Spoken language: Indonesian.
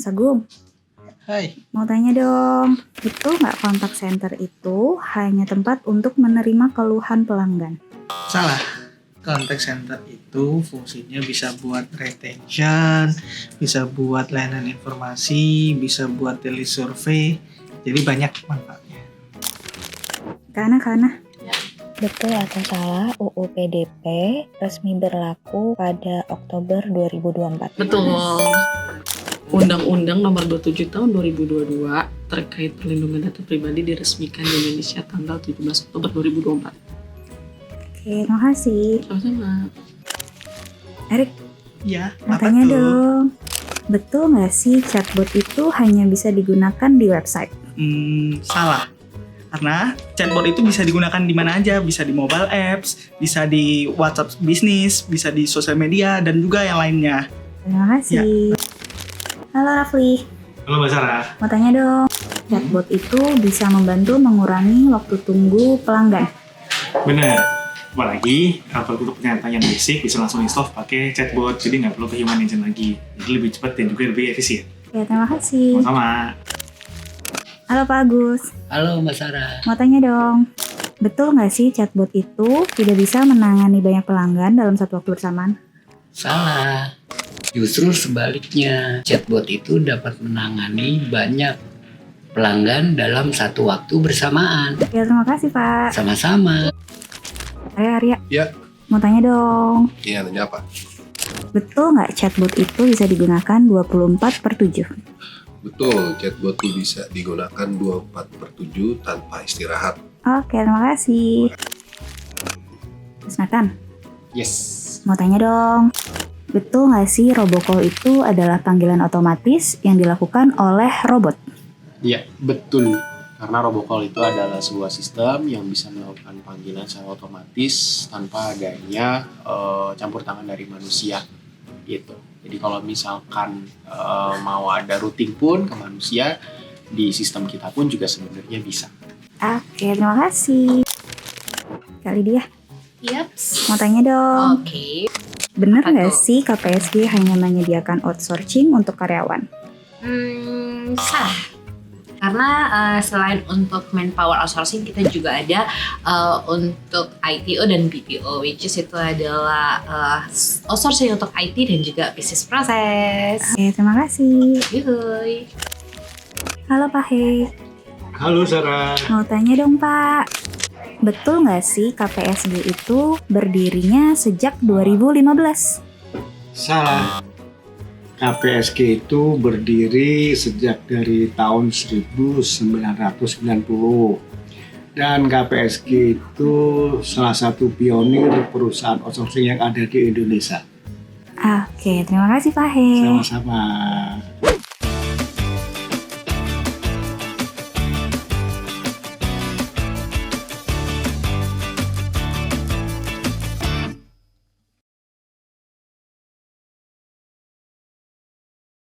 Mas Agung, Hai. mau tanya dong, betul nggak kontak center itu hanya tempat untuk menerima keluhan pelanggan? Salah. Contact center itu fungsinya bisa buat retention, bisa buat layanan informasi, bisa buat telesurvey. Jadi banyak manfaatnya. Karena betul atau salah UU PDP resmi berlaku pada Oktober 2024? Betul. Undang-Undang Nomor 27 Tahun 2022 terkait perlindungan data pribadi diresmikan di Indonesia tanggal 17 Oktober 2024. Oke, terima kasih. Sama-sama. Erik, Ya, mau apa tanya tuh? dong, betul nggak sih chatbot itu hanya bisa digunakan di website? Salah. Karena chatbot itu bisa digunakan di mana aja, bisa di mobile apps, bisa di WhatsApp bisnis, bisa di sosial media, dan juga yang lainnya. Terima kasih. Halo Rafli, Halo Mbak Sarah. mau tanya dong, chatbot itu bisa membantu mengurangi waktu tunggu pelanggan. Bener. Apalagi kalau untuk pertanyaan basic bisa langsung install pakai chatbot, jadi nggak perlu ke human agent lagi. Jadi lebih cepat dan juga lebih efisien. Ya, terima kasih. Sama-sama. Halo Pak Agus, Halo Mbak Sarah. mau tanya dong, betul nggak sih chatbot itu tidak bisa menangani banyak pelanggan dalam satu waktu bersamaan? Salah. Justru sebaliknya, chatbot itu dapat menangani banyak pelanggan dalam satu waktu bersamaan. Ya, terima kasih Pak. Sama-sama. Arya, Ya. mau tanya dong, Iya, nanya apa? betul nggak chatbot itu bisa digunakan 24/7? Betul, chatbot itu bisa digunakan 24/7 tanpa istirahat. Oke, terima kasih. Mas Nathan, Yes. mau tanya dong, betul nggak sih robocall itu adalah panggilan otomatis yang dilakukan oleh robot? Iya, betul. Karena robocall itu adalah sebuah sistem yang bisa melakukan panggilan secara otomatis tanpa adanya campur tangan dari manusia. Gitu. Jadi kalau misalkan mau ada routing pun ke manusia, di sistem kita pun juga sebenarnya bisa. Oke, terima kasih. Kali dia, Yaps. mau tanya dong, Oke. bener Apa nggak tuh? sih KPSG hanya menyediakan outsourcing untuk karyawan? Salah. Karena selain untuk manpower outsourcing, kita juga ada untuk ITO dan BPO, which is itu adalah outsourcing untuk IT dan juga business process. Oke, terima kasih. Yuhuy. Halo Pak He, Halo Sarah. mau tanya dong Pak, betul nggak sih KPSG itu berdirinya sejak 2015? Salah. KPSG itu berdiri sejak dari tahun 1990 dan KPSG itu salah satu pionir perusahaan outsourcing yang ada di Indonesia. Oke, terima kasih Pak He. Sama-sama.